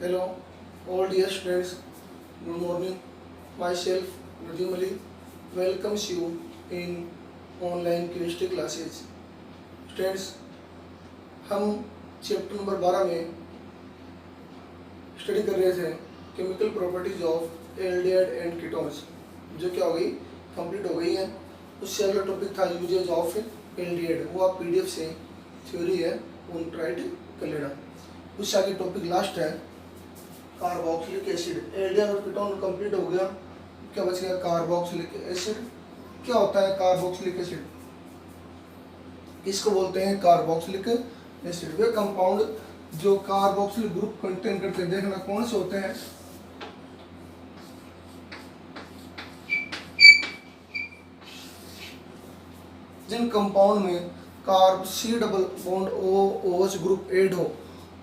Hello, all dear students. Good morning. Myself, Nadim Ali, welcomes you in online chemistry classes. Students, हम chapter number 12 में study कर रहे थे chemical properties of aldehyde and ketones, जो क्या हो गई, कंप्लीट हो गई है। उससे अगला टॉपिक था यूजेज ऑफ एल्डिहाइड, वो आप पीडीएफ से थ्योरी है वो राइट कर लेना। उससे आगे टॉपिक लास्ट है कार्बोक्सिलिक एसिड। एल्डिहाइड और कीटोन कंप्लीट हो गया, क्या बच गया कार्बोक्सिलिक एसिड। क्या होता है कार्बोक्सिलिक एसिड? इसको बोलते हैं कार्बोक्सिलिक एसिड। वे कंपाउंड जो कार्बोक्सिलिक ग्रुप कंटेन करते हैं, देखना कौन से होते हैं। जिन कंपाउंड में carb C double bond O OH group add हो,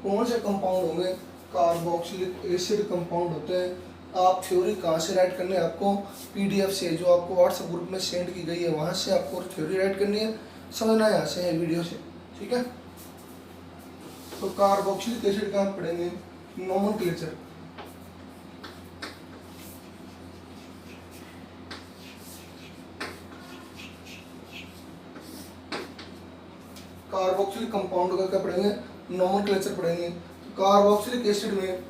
कौन से कंपाउंड होंगे? कार्बोक्सिलिक एसिड कंपाउंड होते हैं। आप थ्योरी कहाँ से राइट करनी है? आपको पीडीएफ से, जो आपको व्हाट्सएप ग्रुप में सेंड की गई है, वहाँ से आपको थ्योरी राइट करनी है। समझना यहाँ से है वीडियो से, ठीक है। तो कार्बोक्सिलिक एसिड का हम पढ़ेंगे नोमेनक्लेचर। कार्बोक्सिलिक कंपाउंड का क्या पढ़ेंगे? नोमेनक्लेचर पढ़ेंगे। तो कार्बोक्सिलिक एसिड में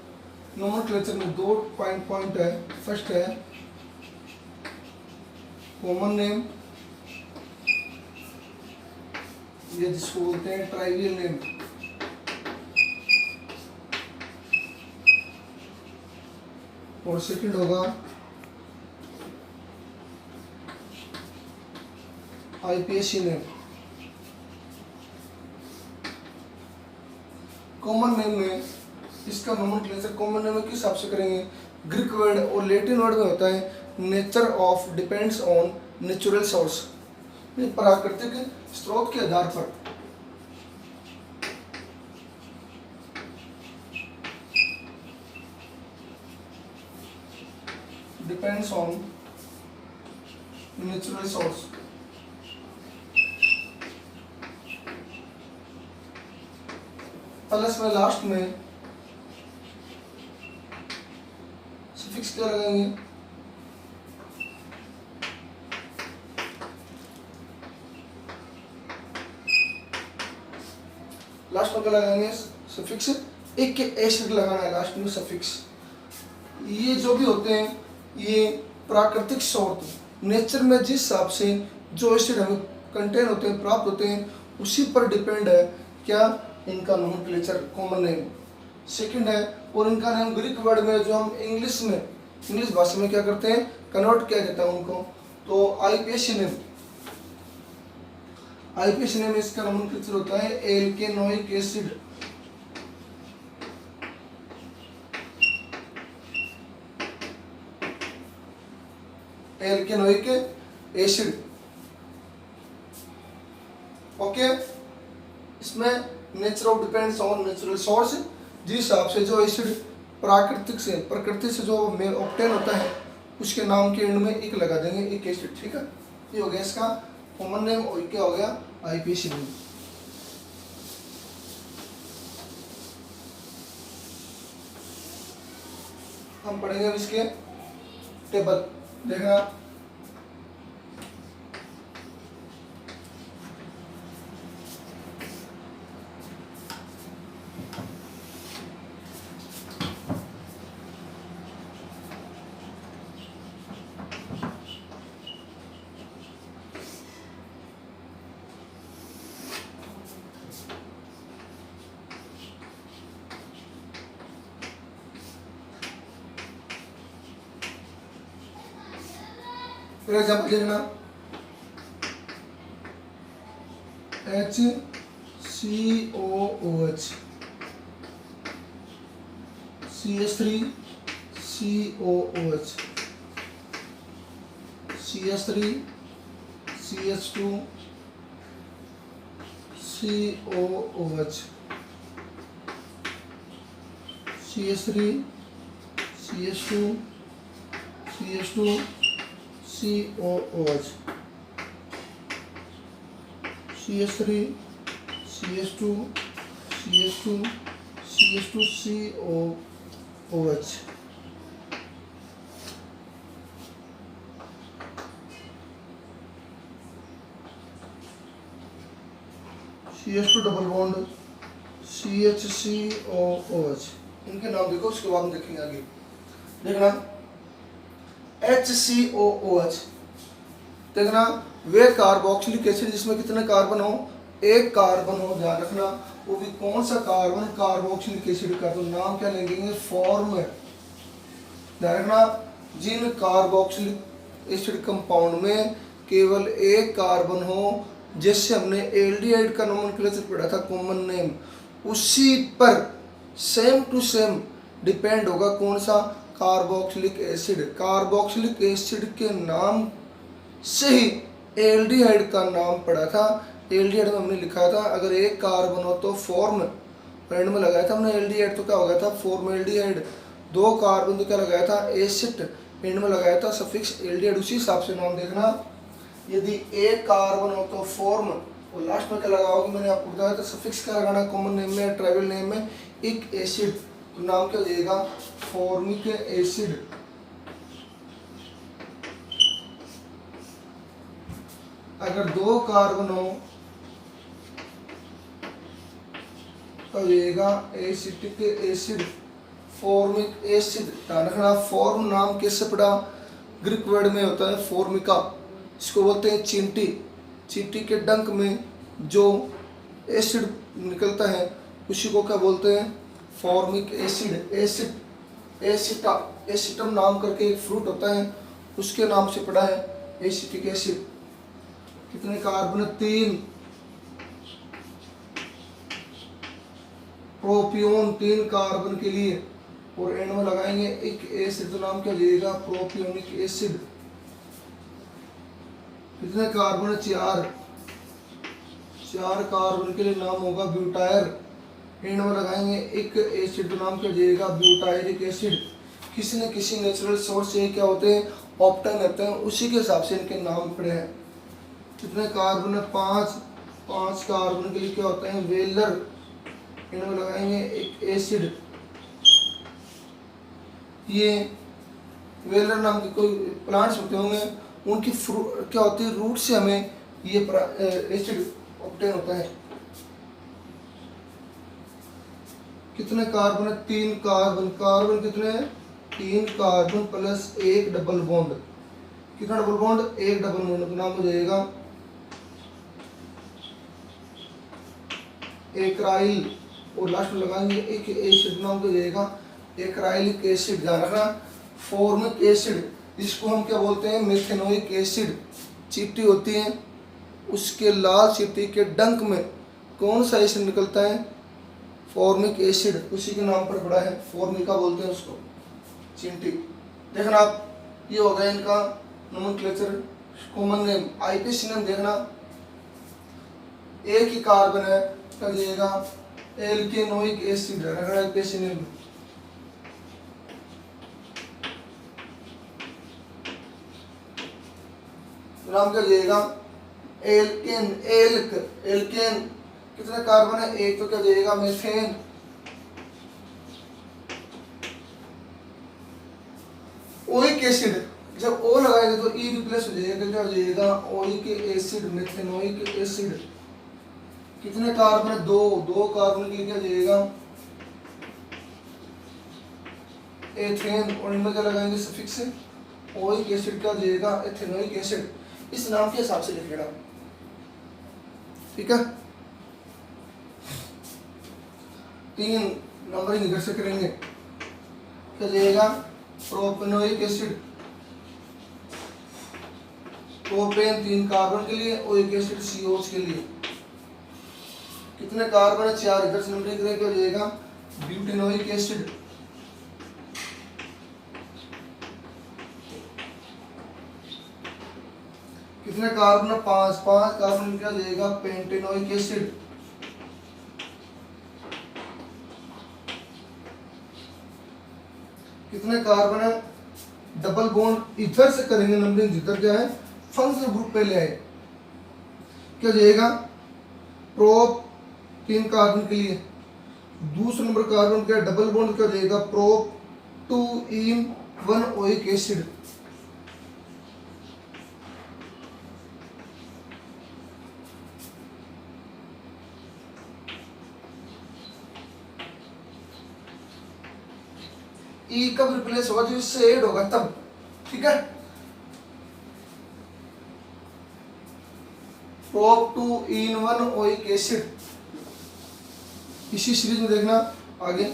नोमेनक्लेचर में दो पॉइंट है। फर्स्ट है कॉमन नेम, ये जिसको बोलते हैं ट्राइवियल नेम। और सेकंड होगा आईपीएसी नेम। कॉमन नेम में इसका नोमेनक्लेचर कॉमन नेम में किस हिसाब से करेंगे? ग्रीक वर्ड और लैटिन वर्ड में होता है nature of depends on natural source, प्राकृतिक स्रोत के आधार पर। Depends on natural source. Plus में लास्ट में सफिक्स क्या लगाएंगे? लास्ट में क्या लगाएंगे? सफिक्स। एक एसिड लगाना है लास्ट में सफिक्स। ये जो भी होते हैं ये प्राकृतिक स्रोत, नेचर में जिस हिसाब से जो एसिड हमें कंटेन होते हैं, प्राप्त होते हैं, उसी पर डिपेंड है क्या इनका नोमेनक्लेचर कॉमन नेम। सेकंड है, और इनका नेम ग्रीक वर्ड में जो हम इंग्लिश भाषा में क्या करते हैं, कन्वर्ट किया जाता है उनको, तो आईपीएसी नेम। आईपीएसी नेम इसका नोमेनक्लेचर होता है alkanoic acid. Alkanoic acid, okay. इसमें nature of depends on natural source, जिस हिसाब से जो एसिड प्रकृति से जो ऑब्टेन होता है, उसके नाम के एंड में एक लगा देंगे, एक एसिड, ठीक है। ये हो गया इसका कॉमन नेम, और क्या हो गया आईपीएसी नेम। हम पढ़ेंगे इसके टेबल, देखना। फॉर एग्जाम्पल देखना, HCOOH, CH3 COOH, CH3 CH2 COOH, CH3 CH2 CH2 COOH, CH3 CH2 CH2 CH2 CO OH। CH2 double bond CHCOOH, इनके नाम देखो, उसके बाद हम देखेंगे आगे। देखना HCOOH, देखना वे कार्बोक्सिलिक एसिड जिसमें कितने कार्बन हो, एक कार्बन हो, ध्यान रखना, वो भी कौन सा कार्बन, कार्बोक्सिलिक एसिड का, तो नाम क्या लेंगे, फॉर्म। ध्यान रखना, जिन कार्बोक्सिलिक एसिड कंपाउंड में केवल एक कार्बन हो, जैसे हमने एल्डिहाइड का नोमेनक्लेचर पढ़ा था, कॉमन नेम, उसी पर सेम टू सेम डिपेंड होगा कौन सा, कार्बोक्सिलिक एसिड। कार्बोक्सिलिक एसिड के नाम से ही एल्डिहाइड का नाम पड़ा था। एल्डिहाइड में हमने लिखा था अगर एक कार्बन हो तो फॉर्म, एंड में लगाया था हमने एल्डिहाइड, तो क्या हो गया था, फॉर्मल्डिहाइड। दो कार्बन तो क्या लगाया था, एसिड, एंड में लगाया था सफिक्स एल्डिहाइड। उसी हिसाब से नाम देखना, यदि एक कार्बन हो तो फॉर्म, और लास्ट में क्या लगाओगे, मैंने आपको बताया था सफिक्स क्या लगाना, कॉमन नेम में, ट्राइवल नेम में, एक एसिड, तो नाम क्या हो जाएगा, फॉर्मिक एसिड। अगर दो कार्बन हो तो जाएगा एसिटिक एसिड, फॉर्मिक एसिड। ध्यान रखना, फॉर्म नाम कैसे पड़ा, ग्रीक वर्ड में होता है फॉर्मिका, इसको बोलते हैं चींटी। चींटी के डंक में जो एसिड निकलता है उसी को क्या बोलते हैं, फॉर्मिक एसिड। एसिड, एसिटा, एसिटम नाम करके एक फ्रूट होता है, उसके नाम से पड़ा है एसिटिक एसिड। कितने कार्बन, 3, प्रोपियोन 3 कार्बन के लिए, और एंड में लगाएंगे एक एसिड, तो नाम क्या हो जाएगा, प्रोपियोनिक एसिड। कितने कार्बन, 4, 4 कार्बन के लिए नाम होगा ब्यूटायर, एंड में लगाएंगे एक एसिड, तो नाम क्या हो जाएगा, ब्यूटायरिक एसिड। किसी न किसी नेचुरल सोर्स से क्या होते हैं, ऑप्टेन होते हैं, उसी के हिसाब से इनके नाम पड़े हैं। कितने कार्बन है, 5, 5 कार्बन के लिए क्या होता है, वेलर, इनमें लगाएंगे एक एसिड। ये वेलर नाम के कोई प्लांट्स होते होंगे, उनकी फ्रूट क्या होती है, रूट से हमें ये एसिड ऑब्टेन होता है। कितने कार्बन है, 3 कार्बन, कार्बन कितने हैं, 3 कार्बन प्लस एक डबल बॉन्ड, कितना डबल बॉन्ड, एक डबल बॉन्ड, तो नाम हो जाएगा एकराइल, और लास्ट में लगाएंगे एक एसिड, नाम हो जाएगा एकराइलिक एसिड। ध्यान रखना, फॉर्मिक एसिड, जिसको हम क्या बोलते हैं, मेथेनोइक एसिड। चींटी होती है, उसके लाल चींटी के डंक में कौन सा एसिड निकलता है, फॉर्मिक एसिड, उसी के नाम पर पड़ा है, फॉर्मिका बोलते हैं उसको, चींटी। देखना आप, ये हो गया इनका nomenclature, common name. IPC name देखना, एक ही कार्बन है, कर दिएगा एल्केनोइक एसिड, आईपीसी नेम। नाम क्या दिएगा, एल्केन, एल्क, एल्केन। कितने कार्बन है, एक, तो क्या दिएगा, मेथेन। ओइक एसिड, जब ओ लगाएंगे तो ई रिप्लेस हो जाएगा, क्या हो जाएगा, ओइक एसिड, मेथेनोइक एसिड। कितने कार्बन है, 2, 2 कार्बन के लिए क्या जाएगा, एथेन, और इनमें क्या लगाएंगे सफिक्स, ओइक एसिड का जाएगा एथेनोइक एसिड। इस नाम के हिसाब से लिख लेना, ठीक है। 3 नंबरिंग इधर से करेंगे, क्या जाएगा, प्रोपेनोइक एसिड, प्रोपेन 3 कार्बन के लिए, ओइक एसिड COH के लिए। कितने कार्बन है, 4, इधर से नंबरिंग करेंगे, क्या जाएगा, ब्यूटेनोइक एसिड। कितने कार्बन है, 5, 5 कार्बन क्या जाएगा, पेंटेनोइक एसिड। कितने कार्बन है, डबल बॉन्ड इधर से करेंगे नंबरिंग, जिधर क्या है, फंक्शनल ग्रुप पे ले आए, क्या जाएगा, प्रोप 3 कार्बन के लिए, दूसरा नंबर कार्बन क्या, डबल बॉन्ड क्या जाएगा, प्रोप 2 in 1 ओइक एसिड। ई कब रिप्लेस होगा, जो इससे ऐड होगा तब, ठीक है। प्रोप 2 in 1 ओइक एसिड, इसी सीरीज में देखना आगे।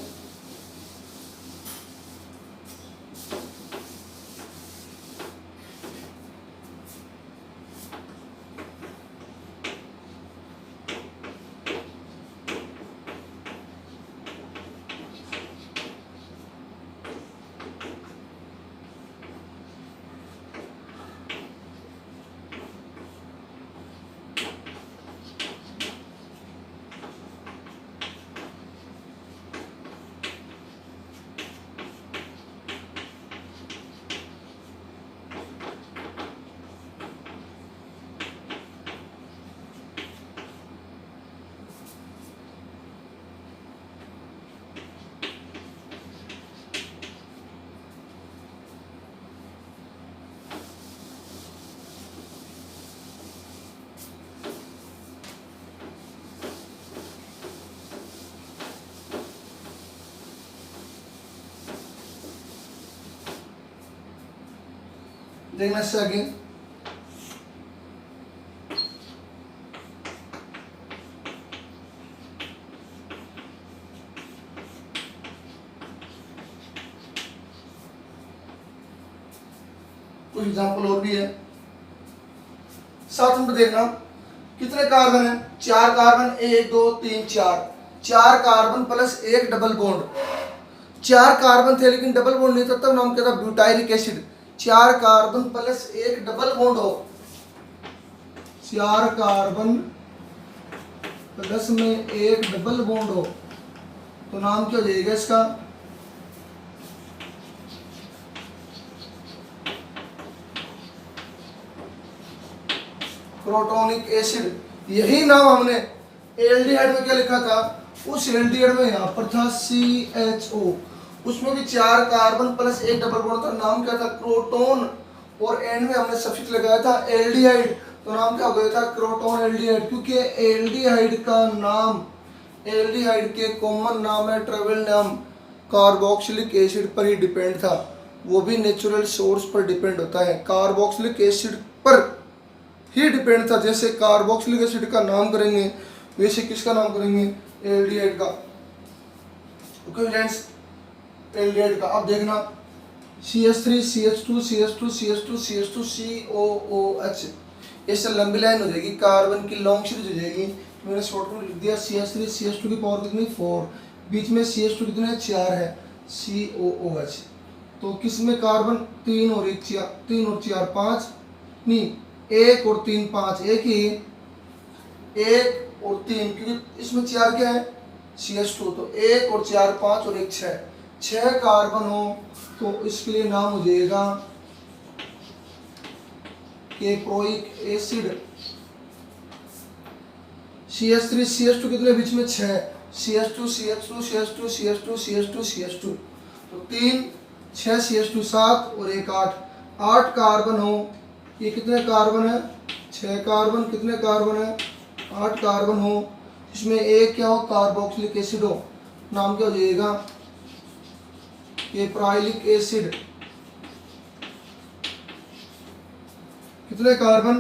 देखना इससे आगे। कुछ एग्जाम्पल और भी है, साथ में देखना कितने कार्बन है, 4 carbon, 1 2 3 4, 4 carbon plus 1 double bond. 4 carbon थे लेकिन डबल बॉन्ड नहीं था, तब नाम क्या था, butylic acid. 4 carbon plus 1 double bond हो, 4 कार्बन प्लस में 1 डबल बॉन्ड हो, तो नाम क्या हो जाएगा इसका, प्रोटोनिक एसिड। यही नाम हमने एल्डिहाइड में क्या लिखा था, उस एल्डिहाइड में यहाँ पर था CHO, उसमें भी 4 कार्बन प्लस 1 डबल बॉन्ड था, नाम क्या था, क्रोटोन, और एंड में हमने सफिक्स लगाया था एल्डिहाइड, तो नाम क्या हो गया था, क्रोटोन एल्डिहाइड। क्योंकि एल्डिहाइड का नाम, एल्डिहाइड के कॉमन नाम है, ट्रेवल नाम कार्बोक्सिलिक एसिड पर ही डिपेंड था, वो भी नेचुरल सोर्स पर डिपेंड होता है, कार्बोक्सिलिक एसिड पर ही डिपेंड था। जैसे कार्बोक्सिलिक एसिड का नाम करेंगे वैसे किसका नाम करेंगे, एल्डिहाइड का। ओके फ्रेंड्स, एल्डिहाइड का। अब देखना CH3 CH2 CH2 CH2 CH2 COOH, ऐसे लंबी लाइन हो जाएगी, कार्बन की लॉन्ग सीरीज हो जाएगी। मैंने शॉर्ट में लिख दिया CH3 CH2 की पावर कितनी 4, बीच में CH2 कितने 4 है, COOH। तो किस में कार्बन 3 और 4 5 नहीं, 1 और 3 5, एक ही 1 और 3, क्योंकि इसमें 4 क्या है, CH2, तो 1 और 4 5 और 1 6 कार्बन हो, तो इसके लिए नाम हो जाएगा केप्रोइक एसिड। CH3 CH2 कितने बीच में 6, CH2 CH2 CH2 CH2 CH2 CH2, तो 3 6 CH2 7 और 1 8, 8 कार्बन हो, ये कितने कार्बन है, 6 कार्बन, कितने कार्बन है, 8 कार्बन हो, इसमें एक क्या हो, कार्बोक्सिलिक एसिड हो, नाम क्या हो जाएगा, केप्राइलिक एसिड। कितने कार्बन,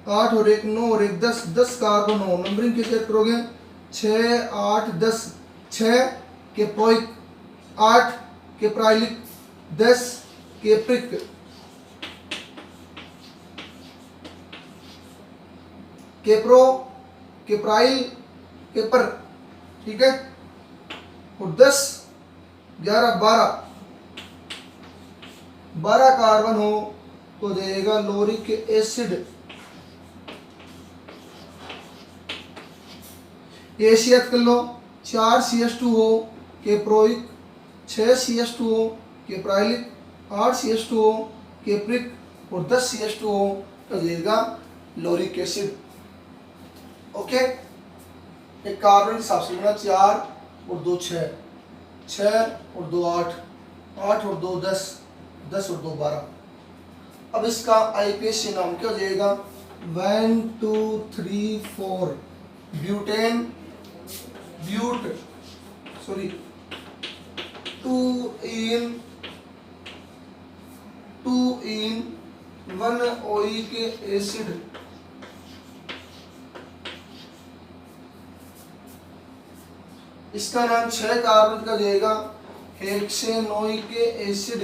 8 और 1 9 और 1 10, 10 कार्बन हो, नंबरिंग कैसे करोगे, 6 8 10, 6 केप्रोइक, 8 केप्राइलिक, 10 केप्रिक। केप्रो, केप्राइल, केपर, ठीक है, और 10 11 12 कार्बन हो तो देगा लोरिक एसिड। एशियत कर लो, 4 CH2 हो केप्रोइक, 6 CH2 हो केप्राइलिक, 8 CH2 हो केप्रिक, और 10 CH2 हो तो देगा लोरिक एसिड। ओके, एक कार्बन के हिसाब से लेना, 4 और 2 6, 6 और 2 8, 8 और 2 10, 10 और 2 12। अब इसका आईपीएसी नाम क्या हो जाएगा? 1 2 3 4 butane but sorry 2 in 1 oic acid. इसका नाम 6 कार्बन का जाएगा हेक्सेनोइक एसिड।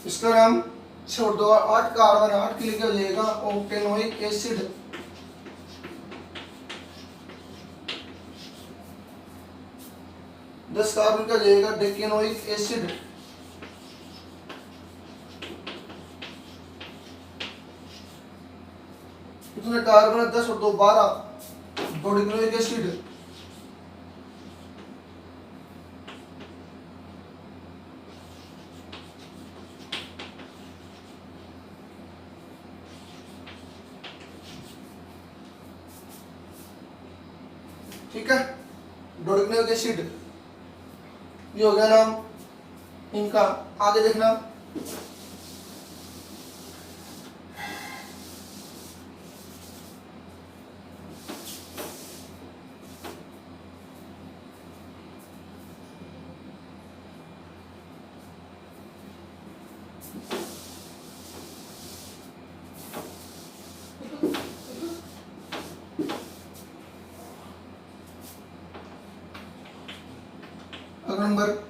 इसका नाम छोड़ दो, 8 कार्बन 8 के लिए क्या हो जाएगा? ऑक्टेनोइक एसिड। दस कार्बन का जाएगा डेकेनोइक एसिड। कितने कार्बन है? 10 और 2 12 डोडेकेनोइक एसिड। ठीक है, डोडेकेनोइक एसिड ये हो गया नाम इनका। आगे देखना, अगला नंबर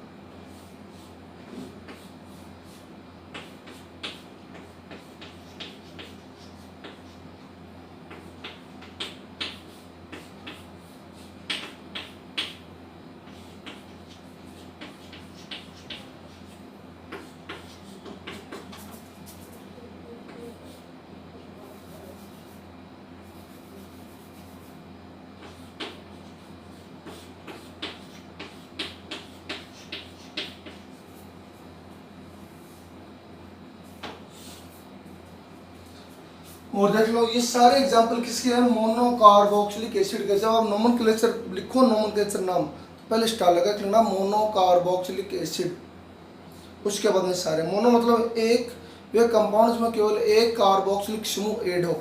और देख लो, ये सारे एग्जांपल किसके हैं? मोनोकार्बोक्सिलिक एसिड के। जब आप नोमेनक्लेचर लिखो, नोमेनक्लेचर नाम तो पहले स्टार लगा के लिखना मोनोकार्बोक्सिलिक एसिड। उसके बाद में सारे मोनो मतलब एक, वे कंपाउंड्स में केवल एक कार्बोक्सिलिक समूह ऐड हो।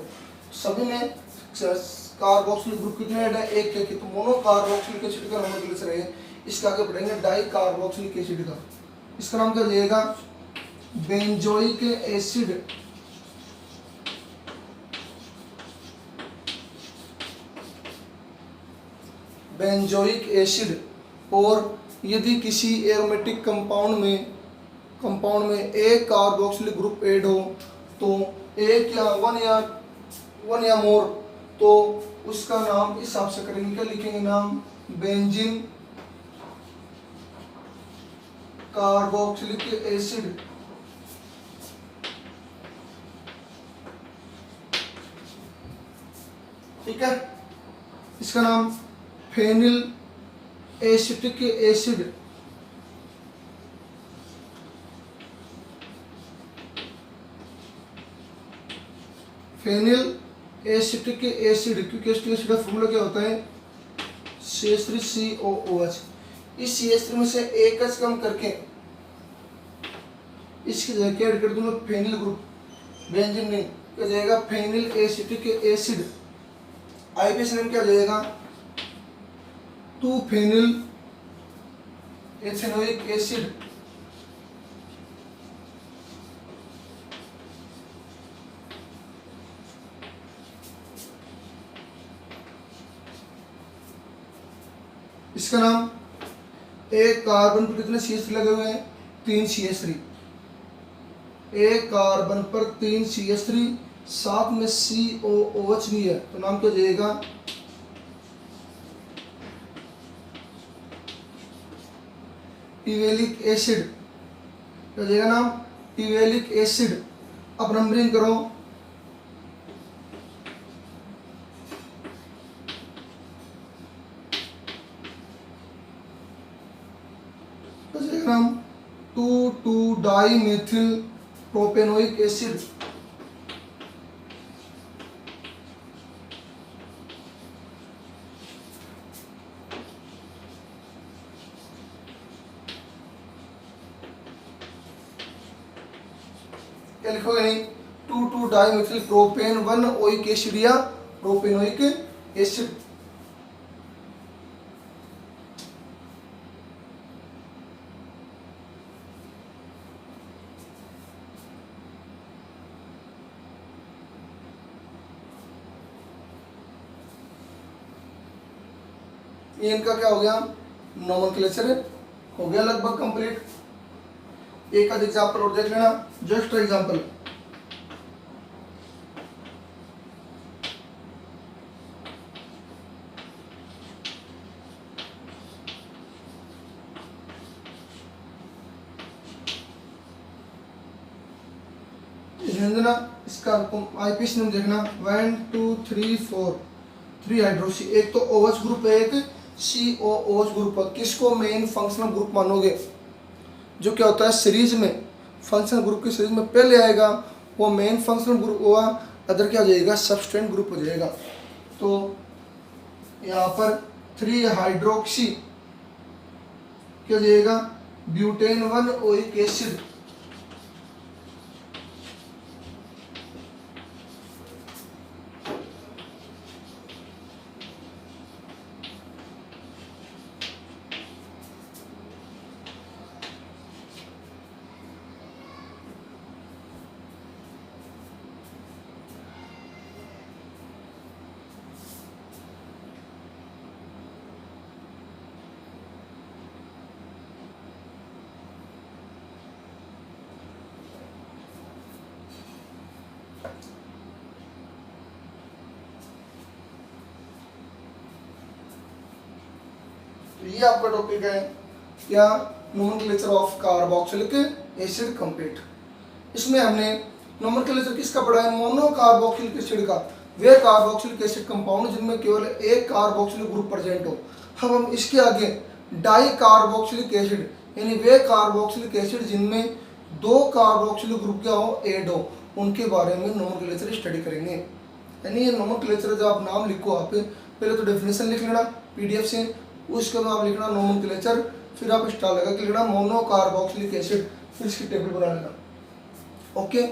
सभी में कार्बोक्सिलिक ग्रुप कितने ऐड है? एक के। तो मोनोकार्बोक्सिलिक एसिड का नोमेनक्लेचर है। इसका आगे पढ़ेंगे डाई कार्बोक्सिलिक एसिड का। इसका नाम क्या जाएगा? Benzoic acid. Benzoic acid. और यदि किसी एरोमेटिक कंपाउंड में एक कार्बोक्सिलिक ग्रुप ऐड हो, तो एक या वन या मोर, तो उसका नाम इस हिसाब से करेंगे। क्या लिखेंगे नाम? Benzene carboxylic acid. ठीक है, इसका नाम phenyl acetic acid. Phenyl acetic acid, क्योंकि एसिटिक एसिड का फॉर्मूला क्या होता है? CH3COOH। इस CH3 में से एक H कम करके इसकी जगह क्या ऐड कर दूंगा? फेनिल ग्रुप, बेंजीन नहीं, क्या जाएगा? Phenyl acetic acid. IPS name क्या जाएगा? 2 फेनिल एथेनोइक एसिड। इसका नाम, एक कार्बन पर कितने CH3 लगे हुए हैं? 3 CH3। एक कार्बन पर 3 CH3, साथ में COOH भी है, तो नाम क्या जाएगा? टिवेलिक एसिड। क्या जाएगा नाम? टिवेलिक एसिड। अब नंबरिंग करो, तो जाएगा नाम 2,2 डाई मेथिल प्रोपेनोइक एसिड, क्या लिखोगे नहीं, 2,2 डाइमिथिल प्रोपेन 1 ओइक एसिड या प्रोपेनोइक एसिड। ये इनका क्या हो गया, नोमेनक्लेचर हो गया लगभग कंप्लीट। एक आध एग्जांपल और देख लेना, जस्ट एग्जांपल। इसका आईपीसी नेम देखना, 1 2 3 4 3 हाइड्रोक्सी। एक तो OH ग्रुप है, एक COOH ग्रुप है। किसको मेन फंक्शनल ग्रुप मानोगे? जो क्या होता है सीरीज में, फंक्शनल ग्रुप की सीरीज में पहले आएगा वो मेन फंक्शनल ग्रुप हुआ, अदर क्या हो जाएगा, सबस्टेंट ग्रुप हो जाएगा। तो यहाँ पर 3 हाइड्रोक्सी क्या हो जाएगा, ब्यूटेन 1 ओइक एसिड। तो ये आपका टॉपिक है क्या, nomenclature of carboxylic acid complete. इसमें हमने नोमेनक्लेचर किसका पढ़ा है, मोनो कार्बोक्सिलिक एसिड का। वे कार्बोक्सिलिक एसिड कंपाउंड जिनमें केवल एक कार्बोक्सिलिक ग्रुप प्रेजेंट हो। अब हम इसके आगे डाई कार्बोक्सिलिक एसिड, यानी वे कार्बोक्सिलिक एसिड जिनमें 2 कार्बोक्सिलिक ग्रुप क्या हो, ऐड हो, उनके बारे में नोमेनक्लेचर स्टडी करेंगे। यानी ये नोमेनक्लेचर जब आप नाम लिखो, आप पहले तो डेफिनेशन लिख लेना पीडीएफ से, उसके बाद आप लिखना नोमेनक्लेचर, फिर आप स्टार लगा के लिखना मोनो कार्बोक्सिलिक एसिड, फिर इसकी टेबल बना लेना। ओके,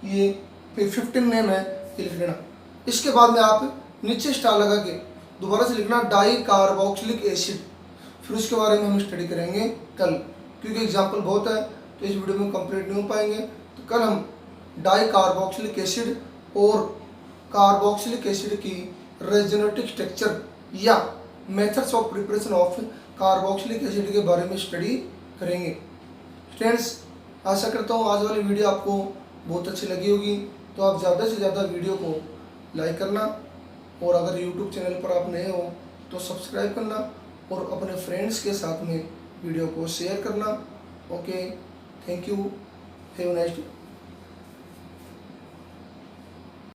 ये फिर 15 नेम है, ये लिख लेना। इसके बाद में आप नीचे स्टार लगा के दोबारा से लिखना डाई कार्बोक्सिलिक एसिड, फिर उसके बारे में हम स्टडी करेंगे कल, क्योंकि एग्जाम्पल बहुत है तो इस वीडियो में कंप्लीट नहीं हो पाएंगे। तो कल हम डाई कार्बोक्सिलिक एसिड और कार्बोक्सिलिक एसिड की रेजोनेटिक स्ट्रक्चर या methods of preparation of carboxylic acid के बारे में स्टडी करेंगे। फ्रेंड्स, आशा करता हूँ आज वाली वीडियो आपको बहुत अच्छी लगी होगी। तो आप ज़्यादा से ज़्यादा वीडियो को लाइक करना, और अगर यूट्यूब चैनल पर आप नए हो तो सब्सक्राइब करना, और अपने फ्रेंड्स के साथ में वीडियो को शेयर करना। Okay, thank you, have a nice day.